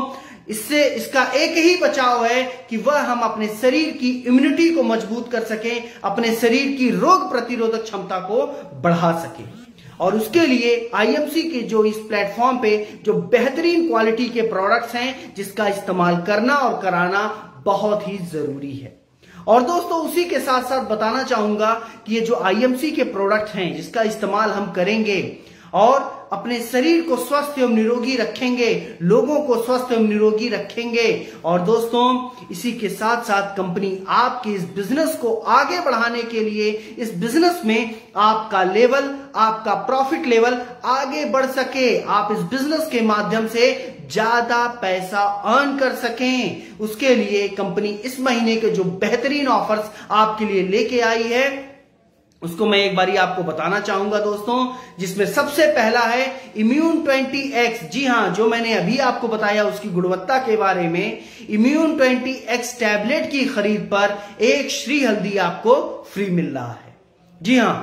इससे इसका एक ही बचाव है कि वह हम अपने शरीर की इम्यूनिटी को मजबूत कर सकें, अपने शरीर की रोग प्रतिरोधक क्षमता को बढ़ा सकें। और उसके लिए आईएमसी के जो इस प्लेटफॉर्म पे जो बेहतरीन क्वालिटी के प्रोडक्ट्स हैं, जिसका इस्तेमाल करना और कराना बहुत ही जरूरी है। और दोस्तों, उसी के साथ साथ बताना चाहूंगा कि ये जो आईएमसी के प्रोडक्ट हैं, जिसका इस्तेमाल हम करेंगे और अपने शरीर को स्वस्थ एवं निरोगी रखेंगे, लोगों को स्वस्थ एवं निरोगी रखेंगे। और दोस्तों, इसी के साथ साथ कंपनी आपके इस बिजनेस को आगे बढ़ाने के लिए, इस बिजनेस में आपका लेवल, आपका प्रॉफिट लेवल आगे बढ़ सके, आप इस बिजनेस के माध्यम से ज्यादा पैसा अर्न कर सकें, उसके लिए कंपनी इस महीने के जो बेहतरीन ऑफर्स आपके लिए लेके आई है, उसको मैं एक बारी आपको बताना चाहूंगा दोस्तों। जिसमें सबसे पहला है इम्यून 20X। जी हां, जो मैंने अभी आपको बताया उसकी गुणवत्ता के बारे में। इम्यून 20X टैबलेट की खरीद पर एक श्री हल्दी आपको फ्री मिल रहा है। जी हां,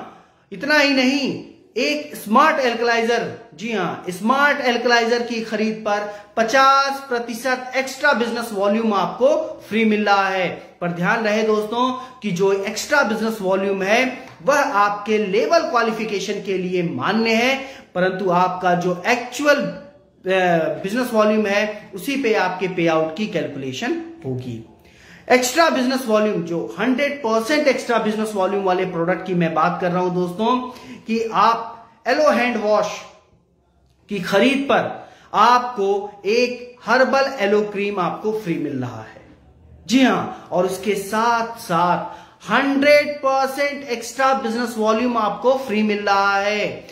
इतना ही नहीं, एक स्मार्ट एल्कलाइजर, जी हां, स्मार्ट एल्कलाइजर की खरीद पर 50% एक्स्ट्रा बिजनेस वॉल्यूम आपको फ्री मिल रहा है। पर ध्यान रहे दोस्तों कि जो एक्स्ट्रा बिजनेस वॉल्यूम है वह आपके लेवल क्वालिफिकेशन के लिए मान्य है, परंतु आपका जो एक्चुअल बिजनेस वॉल्यूम है उसी पे आपके पे आउट की कैलकुलेशन होगी। एक्स्ट्रा बिजनेस वॉल्यूम, जो 100% एक्स्ट्रा बिजनेस वॉल्यूम वाले प्रोडक्ट की मैं बात कर रहा हूं दोस्तों, कि आप एलो हैंड वॉश की खरीद पर आपको एक हर्बल एलो क्रीम आपको फ्री मिल रहा है। जी हां, और उसके साथ साथ 100% एक्स्ट्रा बिजनेस वॉल्यूम आपको फ्री मिल रहा है।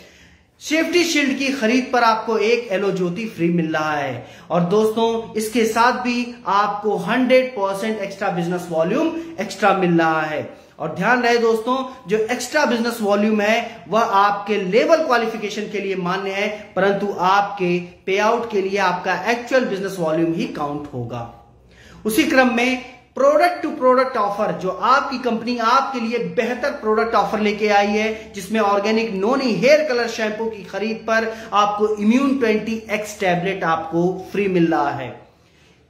सेफ्टी शील्ड की खरीद पर आपको एक एलो ज्योति फ्री मिल रहा है। और दोस्तों, इसके साथ भी आपको 100% एक्स्ट्रा बिजनेस वॉल्यूम एक्स्ट्रा मिल रहा है। और ध्यान रहे दोस्तों, जो एक्स्ट्रा बिजनेस वॉल्यूम है वह आपके लेवल क्वालिफिकेशन के लिए मान्य है, परंतु आपके पे आउट के लिए आपका एक्चुअल बिजनेस वॉल्यूम ही काउंट होगा। उसी क्रम में प्रोडक्ट टू प्रोडक्ट ऑफर, जो आपकी कंपनी आपके लिए बेहतर प्रोडक्ट ऑफर लेके आई है, जिसमें ऑर्गेनिक नोनी हेयर कलर शैंपू की खरीद पर आपको इम्यून 20X टैबलेट आपको फ्री मिल रहा है।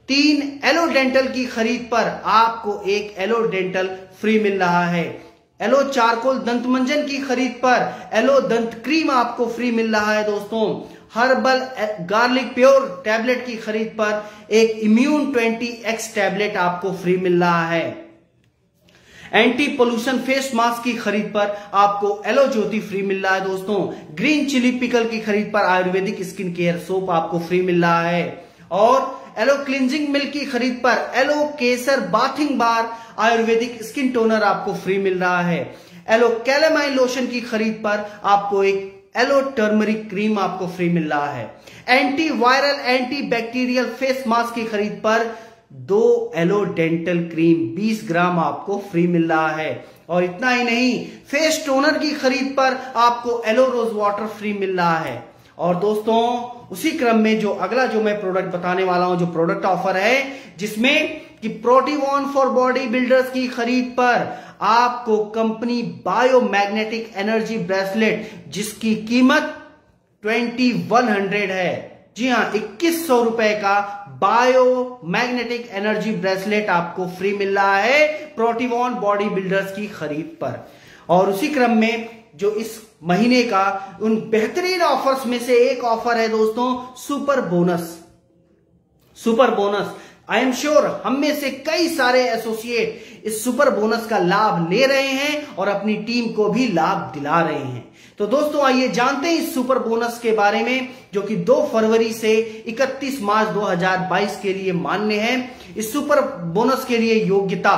3 एलो डेंटल की खरीद पर आपको एक एलो डेंटल फ्री मिल रहा है। एलो चारकोल दंत मंजन की खरीद पर एलो दंत क्रीम आपको फ्री मिल रहा है दोस्तों। हर्बल गार्लिक प्योर टैबलेट की खरीद पर एक इम्यून 20X टैबलेट आपको फ्री मिल रहा है। एंटी पोल्यूशन फेस मास्क की खरीद पर आपको एलो ज्योति फ्री मिल रहा है दोस्तों। ग्रीन चिली पिकल की खरीद पर आयुर्वेदिक स्किन केयर सोप आपको फ्री मिल रहा है। और एलो क्लिंजिंग मिल्क की खरीद पर aloe Kesar bathing bar Ayurvedic skin toner आपको फ्री मिल रहा है। एलो कैलेमाइन लोशन की खरीद पर आपको एक एलो टर्मरिक क्रीम आपको फ्री मिल रहा है। Anti viral anti bacterial face mask की खरीद पर 2 एलो डेंटल क्रीम 20 ग्राम आपको फ्री मिल रहा है। और इतना ही नहीं, फेस टोनर की खरीद पर आपको एलो रोज वाटर फ्री मिल रहा है। और दोस्तों, उसी क्रम में जो अगला जो मैं प्रोडक्ट बताने वाला हूं, जो प्रोडक्ट ऑफर है, जिसमें कि प्रोटीवॉन फॉर बॉडी बिल्डर्स की खरीद पर आपको company bio magnetic energy bracelet, जिसकी कीमत 2100 है, जी हां, 2100 रुपए का बायो मैग्नेटिक एनर्जी ब्रेसलेट आपको फ्री मिल रहा है प्रोटीवॉन बॉडी बिल्डर्स की खरीद पर। और उसी क्रम में जो इस महीने का उन बेहतरीन ऑफर्स में से एक ऑफर है दोस्तों, super bonus. Super bonus, I am sure हम में से कई सारे एसोसिएट इस सुपर बोनस का लाभ ले रहे हैं और अपनी टीम को भी लाभ दिला रहे हैं। तो दोस्तों, आइए जानते हैं इस सुपर बोनस के बारे में, जो कि 2 फरवरी से 31 मार्च 2022 के लिए मान्य है। इस सुपर बोनस के लिए योग्यता,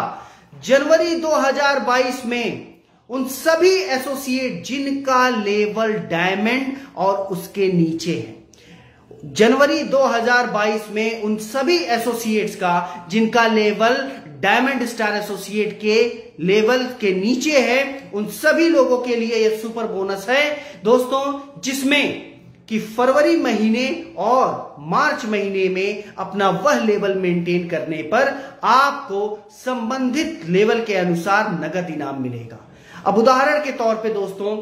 जनवरी 2022 में उन सभी एसोसिएट जिनका लेवल डायमंड और उसके नीचे है। जनवरी 2022 में उन सभी एसोसिएट्स का जिनका लेवल डायमंड स्टार एसोसिएट के लेवल के नीचे है, उन सभी लोगों के लिए यह सुपर बोनस है दोस्तों, जिसमें कि फरवरी महीने और मार्च महीने में अपना वह लेवल मेंटेन करने पर आपको संबंधित लेवल के अनुसार नगद इनाम मिलेगा। अब उदाहरण के तौर पे दोस्तों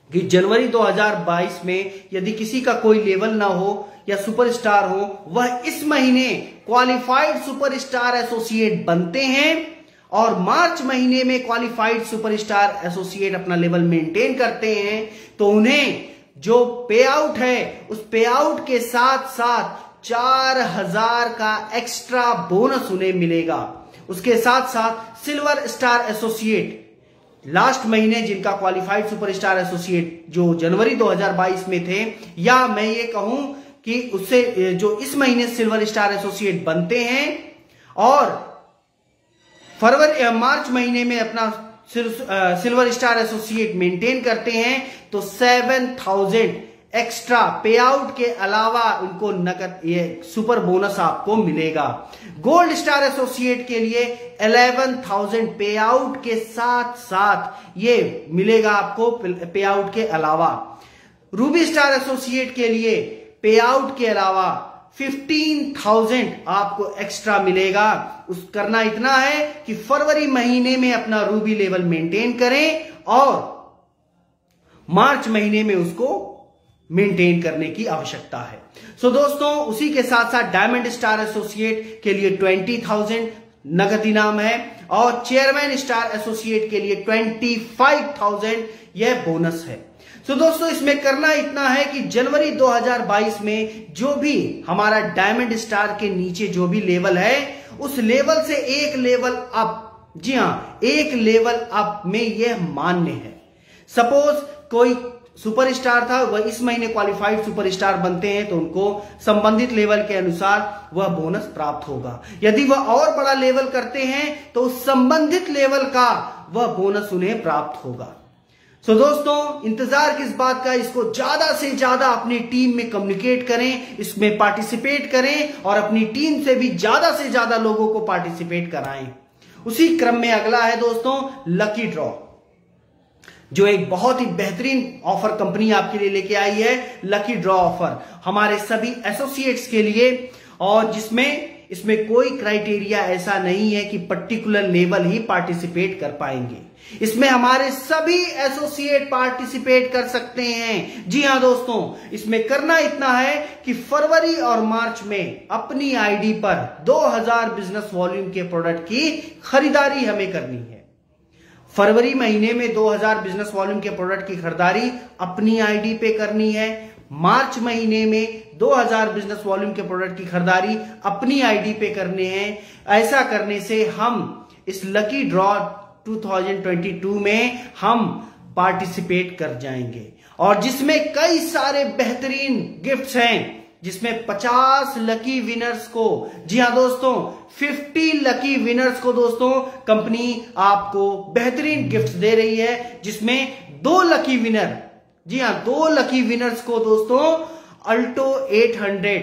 कि जनवरी 2022 में यदि किसी का कोई लेवल ना हो या सुपरस्टार हो, वह इस महीने क्वालिफाइड सुपरस्टार एसोसिएट बनते हैं और मार्च महीने में क्वालिफाइड सुपरस्टार एसोसिएट अपना लेवल मेंटेन करते हैं, तो उन्हें जो पे आउट है उस पे आउट के साथ साथ 4000 का एक्स्ट्रा बोनस उन्हें मिलेगा। उसके साथ साथ सिल्वर स्टार एसोसिएट लास्ट महीने जिनका क्वालिफाइड सुपरस्टार एसोसिएट जो जनवरी 2022 में थे, या मैं ये कहूं कि उससे जो इस महीने सिल्वर स्टार एसोसिएट बनते हैं और मार्च महीने में अपना सिल्वर स्टार एसोसिएट मेंटेन करते हैं, तो 7000 एक्स्ट्रा पे आउट के अलावा उनको नकद ये सुपर बोनस आपको मिलेगा। गोल्ड स्टार एसोसिएट के लिए 11000 पे आउट के साथ साथ ये मिलेगा आपको पे आउट के अलावा। रूबी स्टार एसोसिएट के लिए पे आउट के अलावा 15000 आपको एक्स्ट्रा मिलेगा। उस करना इतना है कि फरवरी महीने में अपना रूबी लेवल मेंटेन करें और मार्च महीने में उसको मेंटेन करने की आवश्यकता है। सो दोस्तों, उसी के साथ साथ डायमंड स्टार एसोसिएट के लिए 20000 नगद इनाम है और चेयरमैन स्टार एसोसिएट के लिए 25000 यह बोनस है। सो दोस्तों, इसमें करना इतना है कि जनवरी 2022 में जो भी हमारा डायमंड स्टार के नीचे जो भी लेवल है, उस लेवल से एक लेवल अप, जी हां, एक लेवल अप में यह मान्य है। सपोज कोई सुपरस्टार था, वह इस महीने क्वालिफाइड सुपरस्टार बनते हैं, तो उनको संबंधित लेवल के अनुसार वह बोनस प्राप्त होगा। यदि वह और बड़ा लेवल करते हैं तो संबंधित लेवल का वह बोनस उन्हें प्राप्त होगा। सो दोस्तों, इंतजार किस बात का, इसको ज्यादा से ज्यादा अपनी टीम में कम्युनिकेट करें, इसमें पार्टिसिपेट करें और अपनी टीम से भी ज्यादा से ज्यादा लोगों को पार्टिसिपेट कराएं। उसी क्रम में अगला है दोस्तों लकी ड्रॉ, जो एक बहुत ही बेहतरीन ऑफर कंपनी आपके लिए लेके आई है। लकी ड्रॉ ऑफर हमारे सभी एसोसिएट्स के लिए, और इसमें कोई क्राइटेरिया ऐसा नहीं है कि पर्टिकुलर लेवल ही पार्टिसिपेट कर पाएंगे। इसमें हमारे सभी एसोसिएट पार्टिसिपेट कर सकते हैं। जी हां दोस्तों, इसमें करना इतना है कि फरवरी और मार्च में अपनी आईडी पर 2000 बिजनेस वॉल्यूम के प्रोडक्ट की खरीदारी हमें करनी है। फरवरी महीने में 2000 बिजनेस वॉल्यूम के प्रोडक्ट की खरीदारी अपनी आईडी पे करनी है। मार्च महीने में 2000 बिजनेस वॉल्यूम के प्रोडक्ट की खरीदारी अपनी आईडी पे करने हैं। ऐसा करने से हम इस लकी ड्रॉ 2022 में हम पार्टिसिपेट कर जाएंगे, और जिसमें कई सारे बेहतरीन गिफ्ट्स हैं, जिसमें 50 लकी विनर्स को, जी हां दोस्तों, 50 लकी विनर्स को दोस्तों कंपनी आपको बेहतरीन गिफ्ट्स दे रही है, जिसमें 2 लकी विनर, जी हां 2 लकी विनर्स को दोस्तों अल्टो 800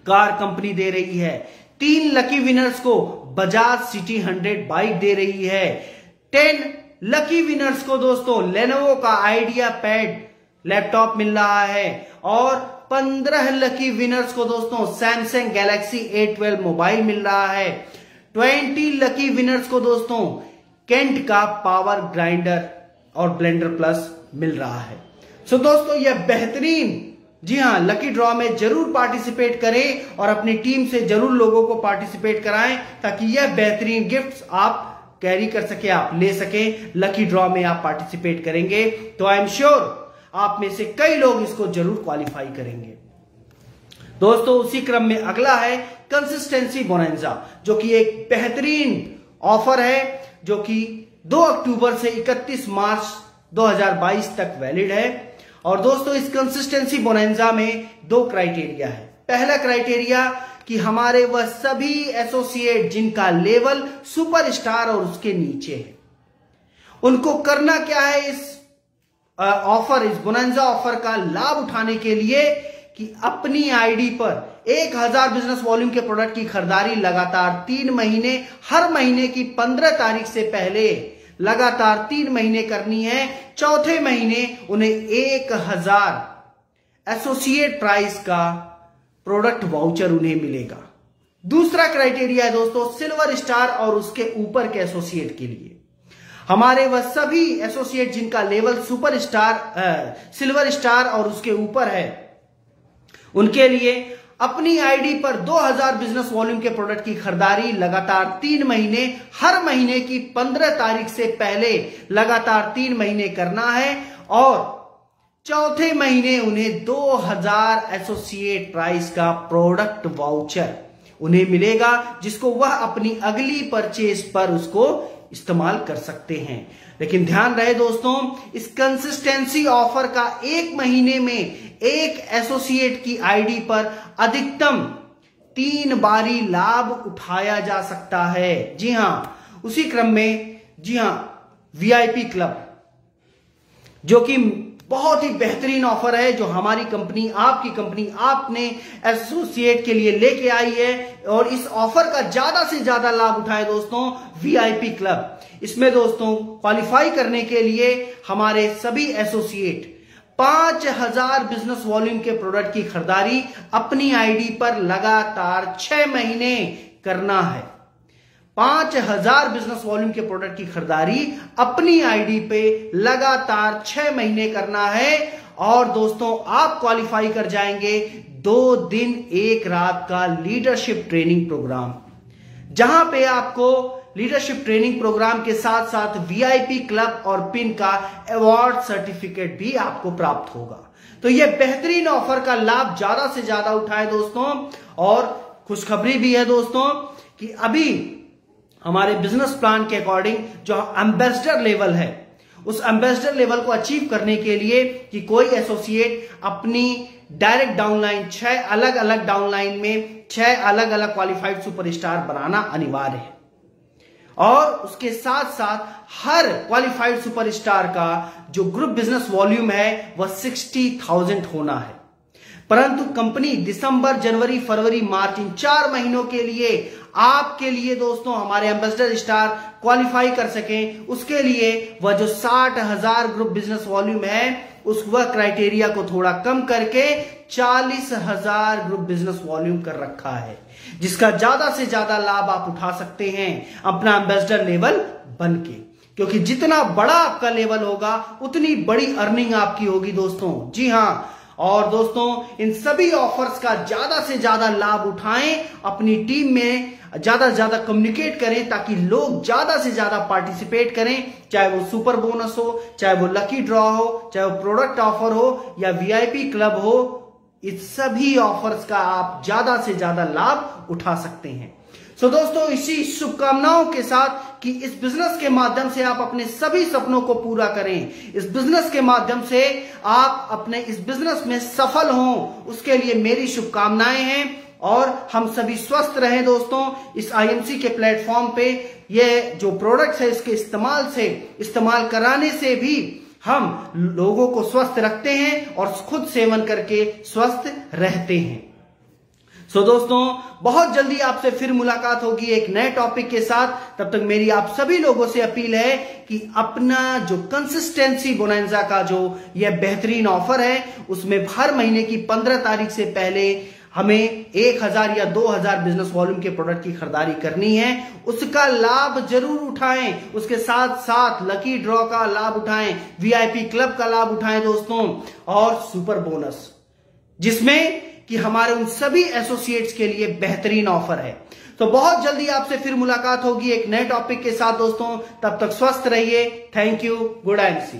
कार कंपनी दे रही है। 3 लकी विनर्स को बजाज सिटी 100 बाइक दे रही है। 10 लकी विनर्स को दोस्तों लेनोवो का आइडिया पैड लैपटॉप मिल रहा है, और 15 लकी विनर्स को दोस्तों सैमसंग गैलेक्सी A12 मोबाइल मिल रहा है। 20 लकी विनर्स को दोस्तों केंट का पावर ग्राइंडर और ब्लेंडर प्लस मिल रहा है। सो दोस्तों, यह बेहतरीन, जी हां, लकी ड्रॉ में जरूर पार्टिसिपेट करें और अपनी टीम से जरूर लोगों को पार्टिसिपेट कराएं, ताकि यह बेहतरीन गिफ्ट्स आप कैरी कर सके, आप ले सके। लकी ड्रॉ में आप पार्टिसिपेट करेंगे तो आई एम श्योर आप में से कई लोग इसको जरूर क्वालिफाई करेंगे। दोस्तों, उसी क्रम में अगला है कंसिस्टेंसी बोनंजा, जो कि एक बेहतरीन ऑफर है, जो कि 2 अक्टूबर से 31 मार्च 2022 तक वैलिड है। और दोस्तों, इस कंसिस्टेंसी बोनंजा में 2 क्राइटेरिया है। पहला क्राइटेरिया कि हमारे वह सभी एसोसिएट जिनका लेवल सुपरस्टार और उसके नीचे है, उनको करना क्या है इस ऑफर, इस बोनंजा ऑफर का लाभ उठाने के लिए कि अपनी आईडी पर 1000 बिजनेस वॉल्यूम के प्रोडक्ट की खरीदारी लगातार 3 महीने, हर महीने की 15 तारीख से पहले लगातार 3 महीने करनी है। चौथे महीने उन्हें 1000 एसोसिएट प्राइस का प्रोडक्ट वाउचर उन्हें मिलेगा। दूसरा क्राइटेरिया है दोस्तों सिल्वर स्टार और उसके ऊपर के एसोसिएट के लिए। हमारे वह सभी एसोसिएट जिनका level super star, silver star और उसके ऊपर है, उनके लिए अपनी आईडी पर 2000 बिजनेस वॉल्यूम के प्रोडक्ट की खरीदारी लगातार 3 महीने, हर महीने की 15 तारीख से पहले लगातार 3 महीने करना है और चौथे महीने उन्हें 2000 एसोसिएट प्राइस का प्रोडक्ट वाउचर उन्हें मिलेगा, जिसको वह अपनी अगली परचेज पर उसको इस्तेमाल कर सकते हैं। लेकिन ध्यान रहे दोस्तों, इस कंसिस्टेंसी ऑफर का 1 महीने में एक एसोसिएट की आईडी पर अधिकतम 3 बारी लाभ उठाया जा सकता है। जी हां, उसी क्रम में जी हां वीआईपी क्लब, जो कि बहुत ही बेहतरीन ऑफर है, जो हमारी कंपनी, आपकी कंपनी, आपने एसोसिएट के लिए लेके आई है और इस ऑफर का ज्यादा से ज्यादा लाभ उठाए दोस्तों वीआईपी क्लब। इसमें दोस्तों क्वालिफाई करने के लिए हमारे सभी एसोसिएट 5000 बिजनेस वॉल्यूम के प्रोडक्ट की खरीदारी अपनी आईडी पर लगातार 6 महीने करना है। 5000 बिजनेस वॉल्यूम के प्रोडक्ट की खरीदारी अपनी आईडी पे लगातार 6 महीने करना है और दोस्तों आप क्वालिफाई कर जाएंगे 2 दिन 1 रात का लीडरशिप ट्रेनिंग प्रोग्राम, जहां पे आपको लीडरशिप ट्रेनिंग प्रोग्राम के साथ साथ वीआईपी क्लब और पिन का अवार्ड सर्टिफिकेट भी आपको प्राप्त होगा। तो यह बेहतरीन ऑफर का लाभ ज्यादा से ज्यादा उठाए दोस्तों। और खुशखबरी भी है दोस्तों कि अभी हमारे बिजनेस प्लान के अकॉर्डिंग जो एम्बेसडर लेवल है, उस एम्बेसडर लेवल को अचीव करने के लिए कि कोई एसोसिएट अपनी डायरेक्ट डाउनलाइन 6 अलग अलग डाउनलाइन में 6 अलग अलग क्वालिफाइड सुपरस्टार बनाना अनिवार्य है और उसके साथ साथ हर क्वालिफाइड सुपरस्टार का जो ग्रुप बिजनेस वॉल्यूम है वह 60,000 होना है। परंतु कंपनी दिसंबर, जनवरी, फरवरी, मार्च इन 4 महीनों के लिए आपके लिए दोस्तों हमारे एम्बेसडर स्टार क्वालिफाई कर सकें, उसके लिए वह जो 60,000 ग्रुप बिजनेस वॉल्यूम है उस वह क्राइटेरिया को थोड़ा कम करके 40,000 ग्रुप बिजनेस वॉल्यूम कर रखा है, जिसका ज्यादा से ज्यादा लाभ आप उठा सकते हैं अपना एम्बेसडर लेवल बनके, क्योंकि जितना बड़ा आपका लेवल होगा उतनी बड़ी अर्निंग आपकी होगी दोस्तों। जी हां, और दोस्तों इन सभी ऑफर्स का ज्यादा से ज्यादा लाभ उठाएं, अपनी टीम में ज्यादा से ज्यादा कम्युनिकेट करें ताकि लोग ज्यादा से ज्यादा पार्टिसिपेट करें, चाहे वो सुपर बोनस हो, चाहे वो लकी ड्रॉ हो, चाहे वो प्रोडक्ट ऑफर हो या वीआईपी क्लब हो। इस सभी ऑफर्स का आप ज्यादा से ज्यादा लाभ उठा सकते हैं। सो दोस्तों, इसी शुभकामनाओं के साथ कि इस बिजनेस के माध्यम से आप अपने सभी सपनों को पूरा करें, इस बिजनेस के माध्यम से आप अपने इस बिजनेस में सफल हों, उसके लिए मेरी शुभकामनाएं हैं और हम सभी स्वस्थ रहें दोस्तों। इस आईएमसी के प्लेटफॉर्म पे ये जो प्रोडक्ट्स है इसके इस्तेमाल कराने से भी हम लोगों को स्वस्थ रखते हैं और खुद सेवन करके स्वस्थ रहते हैं। सो दोस्तों, बहुत जल्दी आपसे फिर मुलाकात होगी एक नए टॉपिक के साथ। तब तक मेरी आप सभी लोगों से अपील है कि अपना जो कंसिस्टेंसी बोनंजा का जो यह बेहतरीन ऑफर है उसमें हर महीने की 15 तारीख से पहले हमें 1000 या 2000 बिजनेस वॉल्यूम के प्रोडक्ट की खरीदारी करनी है, उसका लाभ जरूर उठाएं। उसके साथ साथ लकी ड्रॉ का लाभ उठाएं, वीआईपी क्लब का लाभ उठाएं दोस्तों, और सुपर बोनस, जिसमें कि हमारे उन सभी एसोसिएट्स के लिए बेहतरीन ऑफर है। तो बहुत जल्दी आपसे फिर मुलाकात होगी एक नए टॉपिक के साथ दोस्तों। तब तक स्वस्थ रहिए। Thank you. Good and C.